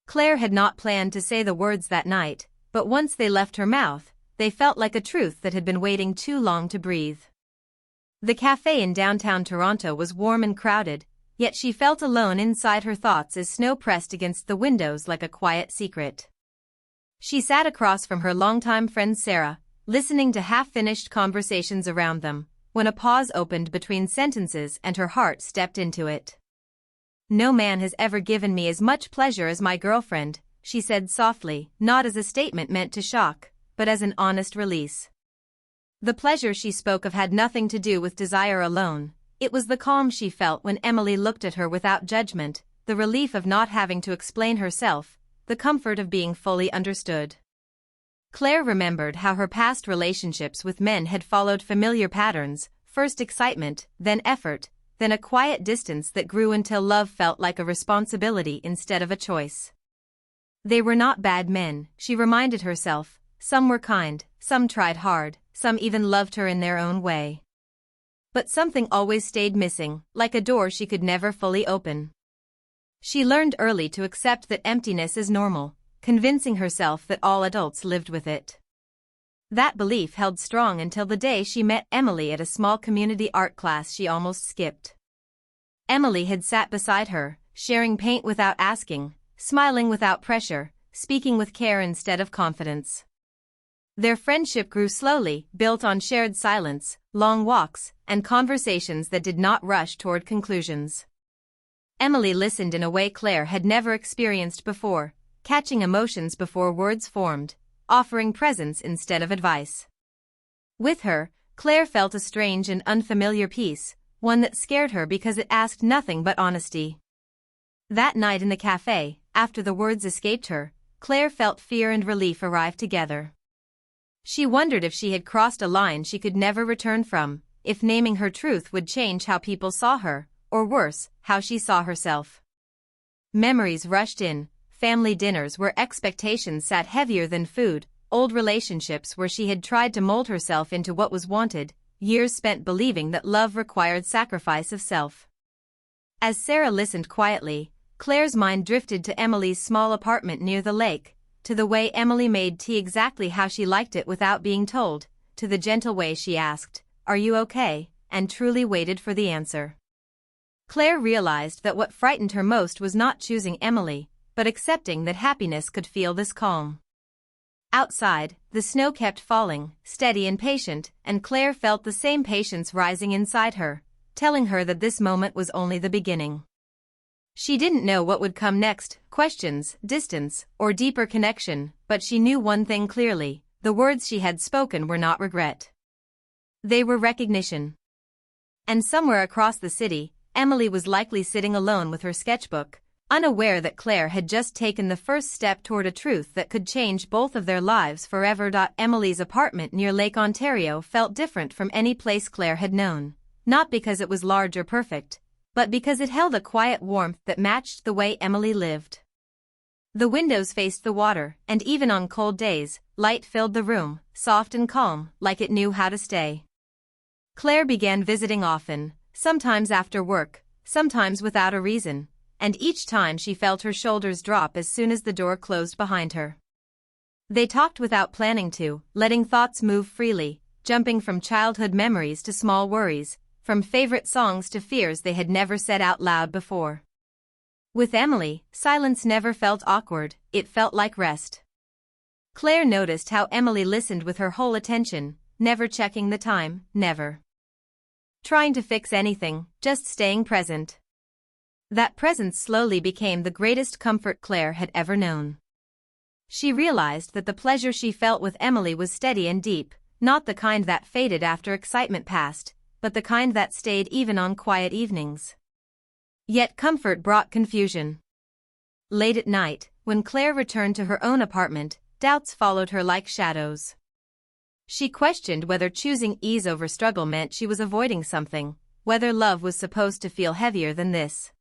Claire had not planned to say the words that night, but once they left her mouth, they felt like a truth that had been waiting too long to breathe. The cafe in downtown Toronto was warm and crowded, yet she felt alone inside her thoughts as snow pressed against the windows like a quiet secret. She sat across from her longtime friend Sarah, listening to half-finished conversations around them, when a pause opened between sentences and her heart stepped into it. "No man has ever given me as much pleasure as my girlfriend," she said softly, not as a statement meant to shock, but as an honest release. The pleasure she spoke of had nothing to do with desire alone. It was the calm she felt when Emily looked at her without judgment, the relief of not having to explain herself, the comfort of being fully understood. Claire remembered how her past relationships with men had followed familiar patterns, first excitement, then effort, then a quiet distance that grew until love felt like a responsibility instead of a choice. They were not bad men, she reminded herself. Some were kind, some tried hard, some even loved her in their own way. But something always stayed missing, like a door she could never fully open. She learned early to accept that emptiness is normal, convincing herself that all adults lived with it. That belief held strong until the day she met Emily at a small community art class she almost skipped. Emily had sat beside her, sharing paint without asking, smiling without pressure, speaking with care instead of confidence. Their friendship grew slowly, built on shared silence, long walks, and conversations that did not rush toward conclusions. Emily listened in a way Claire had never experienced before, catching emotions before words formed, offering presence instead of advice. With her, Claire felt a strange and unfamiliar peace, one that scared her because it asked nothing but honesty. That night in the cafe, after the words escaped her, Claire felt fear and relief arrive together. She wondered if she had crossed a line she could never return from, if naming her truth would change how people saw her, or worse, how she saw herself. Memories rushed in, family dinners where expectations sat heavier than food, old relationships where she had tried to mold herself into what was wanted, years spent believing that love required sacrifice of self. As Sarah listened quietly, Claire's mind drifted to Emily's small apartment near the lake, to the way Emily made tea exactly how she liked it without being told, to the gentle way she asked, "Are you okay?" and truly waited for the answer. Claire realized that what frightened her most was not choosing Emily, but accepting that happiness could feel this calm. Outside, the snow kept falling, steady and patient, and Claire felt the same patience rising inside her, telling her that this moment was only the beginning. She didn't know what would come next, questions, distance, or deeper connection, but she knew one thing clearly: the words she had spoken were not regret. They were recognition. And somewhere across the city, Emily was likely sitting alone with her sketchbook, unaware that Claire had just taken the first step toward a truth that could change both of their lives forever. Emily's apartment near Lake Ontario felt different from any place Claire had known, not because it was large or perfect, but because it held a quiet warmth that matched the way Emily lived. The windows faced the water, and even on cold days, light filled the room, soft and calm, like it knew how to stay. Claire began visiting often, sometimes after work, sometimes without a reason, and each time she felt her shoulders drop as soon as the door closed behind her. They talked without planning to, letting thoughts move freely, jumping from childhood memories to small worries, from favorite songs to fears they had never said out loud before. With Emily, silence never felt awkward, it felt like rest. Claire noticed how Emily listened with her whole attention, never checking the time, never trying to fix anything, just staying present. That presence slowly became the greatest comfort Claire had ever known. She realized that the pleasure she felt with Emily was steady and deep, not the kind that faded after excitement passed, but the kind that stayed even on quiet evenings. Yet comfort brought confusion. Late at night, when Claire returned to her own apartment, doubts followed her like shadows. She questioned whether choosing ease over struggle meant she was avoiding something, whether love was supposed to feel heavier than this.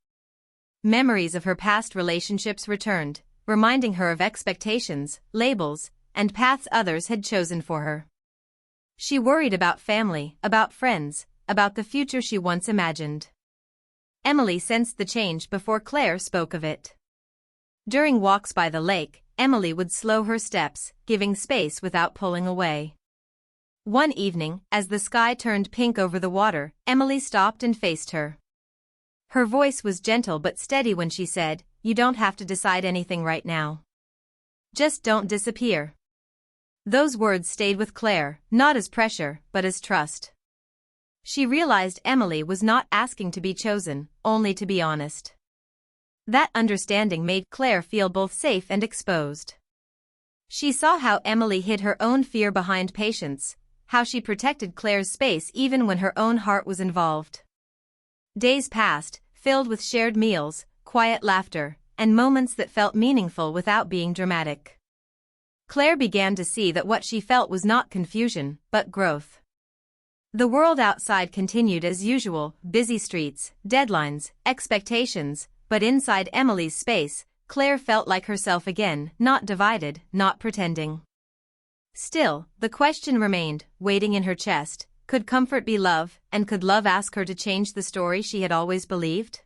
Memories of her past relationships returned, reminding her of expectations, labels, and paths others had chosen for her. She worried about family, about friends, about the future she once imagined. Emily sensed the change before Claire spoke of it. During walks by the lake, Emily would slow her steps, giving space without pulling away. One evening, as the sky turned pink over the water, Emily stopped and faced her. Her voice was gentle but steady when she said, "You don't have to decide anything right now. Just don't disappear." Those words stayed with Claire, not as pressure, but as trust. She realized Emily was not asking to be chosen, only to be honest. That understanding made Claire feel both safe and exposed. She saw how Emily hid her own fear behind patience, how she protected Claire's space even when her own heart was involved. Days passed, filled with shared meals, quiet laughter, and moments that felt meaningful without being dramatic. Claire began to see that what she felt was not confusion, but growth. The world outside continued as usual, busy streets, deadlines, expectations, but inside Emily's space, Claire felt like herself again, not divided, not pretending. Still, the question remained, waiting in her chest, could comfort be love, and could love ask her to change the story she had always believed?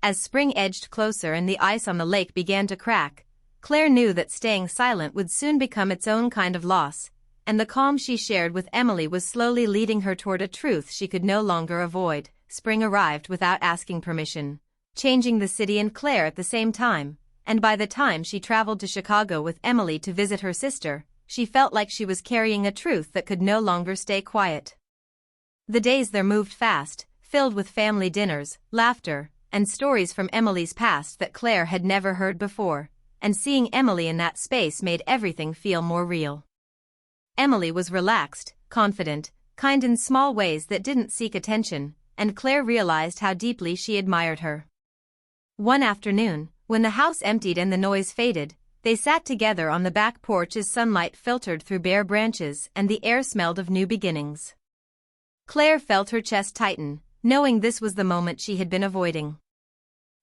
As spring edged closer and the ice on the lake began to crack, Claire knew that staying silent would soon become its own kind of loss, and the calm she shared with Emily was slowly leading her toward a truth she could no longer avoid. Spring arrived without asking permission, changing the city and Claire at the same time, and by the time she traveled to Chicago with Emily to visit her sister, she felt like she was carrying a truth that could no longer stay quiet. The days there moved fast, filled with family dinners, laughter, and stories from Emily's past that Claire had never heard before, and seeing Emily in that space made everything feel more real. Emily was relaxed, confident, kind in small ways that didn't seek attention, and Claire realized how deeply she admired her. One afternoon, when the house emptied and the noise faded, they sat together on the back porch as sunlight filtered through bare branches and the air smelled of new beginnings. Claire felt her chest tighten, knowing this was the moment she had been avoiding.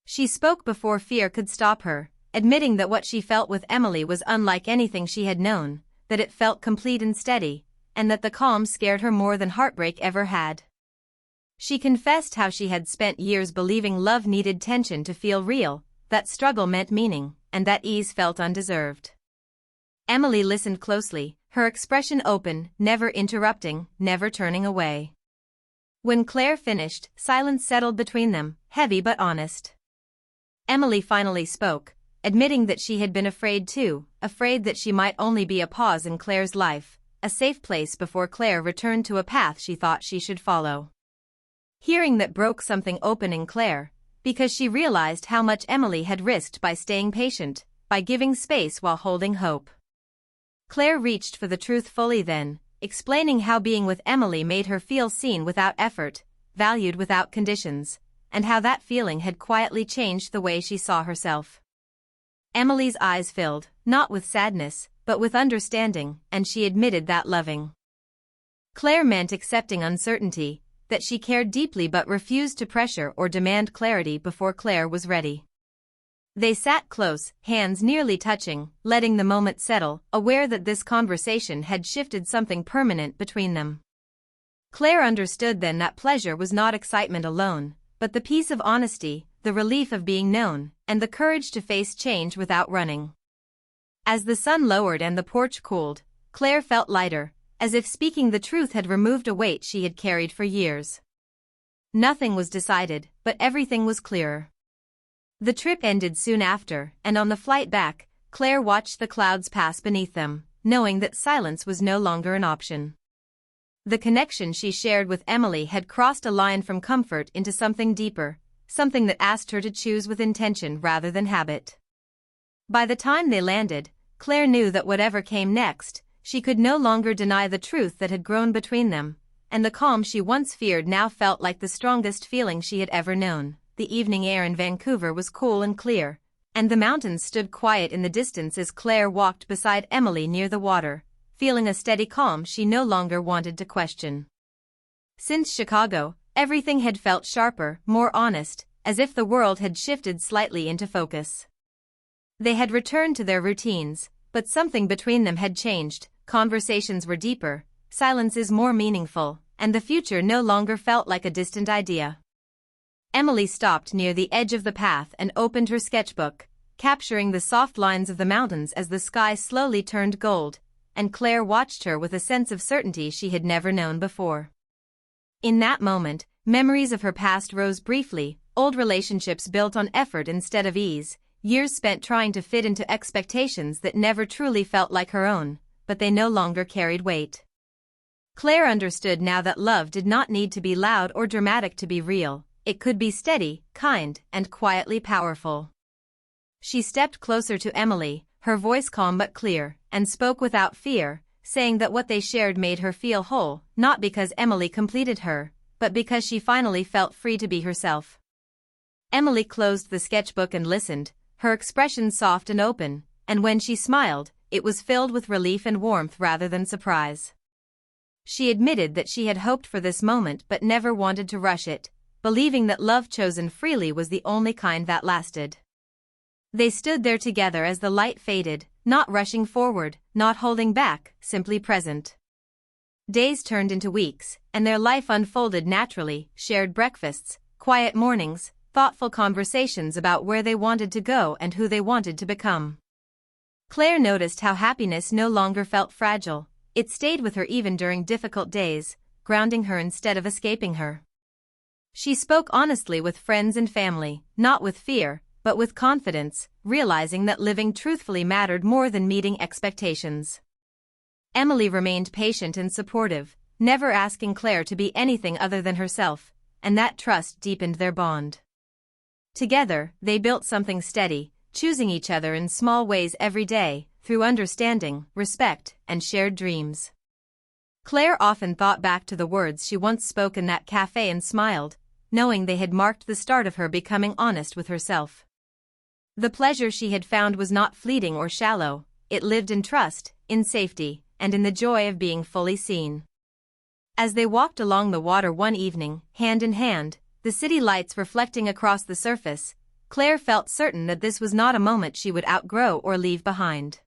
She spoke before fear could stop her, admitting that what she felt with Emily was unlike anything she had known, that it felt complete and steady, and that the calm scared her more than heartbreak ever had. She confessed how she had spent years believing love needed tension to feel real, that struggle meant meaning, and that ease felt undeserved. Emily listened closely, her expression open, never interrupting, never turning away. When Claire finished, silence settled between them, heavy but honest. Emily finally spoke, admitting that she had been afraid too, afraid that she might only be a pause in Claire's life, a safe place before Claire returned to a path she thought she should follow. Hearing that broke something open in Claire, because she realized how much Emily had risked by staying patient, by giving space while holding hope. Claire reached for the truth fully then, explaining how being with Emily made her feel seen without effort, valued without conditions, and how that feeling had quietly changed the way she saw herself. Emily's eyes filled, not with sadness, but with understanding, and she admitted that loving Claire meant accepting uncertainty, that she cared deeply but refused to pressure or demand clarity before Claire was ready. They sat close, hands nearly touching, letting the moment settle, aware that this conversation had shifted something permanent between them. Claire understood then that pleasure was not excitement alone, but the peace of honesty, the relief of being known, and the courage to face change without running. As the sun lowered and the porch cooled, Claire felt lighter, as if speaking the truth had removed a weight she had carried for years. Nothing was decided, but everything was clearer. The trip ended soon after, and on the flight back, Claire watched the clouds pass beneath them, knowing that silence was no longer an option. The connection she shared with Emily had crossed a line from comfort into something deeper, something that asked her to choose with intention rather than habit. By the time they landed, Claire knew that whatever came next, she could no longer deny the truth that had grown between them, and the calm she once feared now felt like the strongest feeling she had ever known. The evening air in Vancouver was cool and clear, and the mountains stood quiet in the distance as Claire walked beside Emily near the water, feeling a steady calm she no longer wanted to question. Since Chicago, everything had felt sharper, more honest, as if the world had shifted slightly into focus. They had returned to their routines, but something between them had changed. Conversations were deeper, silences more meaningful, and the future no longer felt like a distant idea. Emily stopped near the edge of the path and opened her sketchbook, capturing the soft lines of the mountains as the sky slowly turned gold, and Claire watched her with a sense of certainty she had never known before. In that moment, memories of her past rose briefly, old relationships built on effort instead of ease, years spent trying to fit into expectations that never truly felt like her own, but they no longer carried weight. Claire understood now that love did not need to be loud or dramatic to be real, it could be steady, kind, and quietly powerful. She stepped closer to Emily, her voice calm but clear, and spoke without fear, saying that what they shared made her feel whole, not because Emily completed her, but because she finally felt free to be herself. Emily closed the sketchbook and listened, her expression soft and open, and when she smiled, it was filled with relief and warmth rather than surprise. She admitted that she had hoped for this moment but never wanted to rush it, believing that love chosen freely was the only kind that lasted. They stood there together as the light faded, not rushing forward, not holding back, simply present. Days turned into weeks, and their life unfolded naturally, shared breakfasts, quiet mornings, thoughtful conversations about where they wanted to go and who they wanted to become. Claire noticed how happiness no longer felt fragile, it stayed with her even during difficult days, grounding her instead of escaping her. She spoke honestly with friends and family, not with fear, but with confidence, realizing that living truthfully mattered more than meeting expectations. Emily remained patient and supportive, never asking Claire to be anything other than herself, and that trust deepened their bond. Together, they built something steady, choosing each other in small ways every day, through understanding, respect, and shared dreams. Claire often thought back to the words she once spoke in that cafe and smiled, knowing they had marked the start of her becoming honest with herself. The pleasure she had found was not fleeting or shallow, it lived in trust, in safety, and in the joy of being fully seen. As they walked along the water one evening, hand in hand, the city lights reflecting across the surface, Claire felt certain that this was not a moment she would outgrow or leave behind.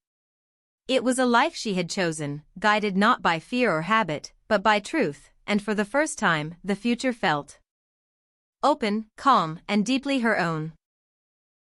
It was a life she had chosen, guided not by fear or habit, but by truth, and for the first time, the future felt open, calm, and deeply her own.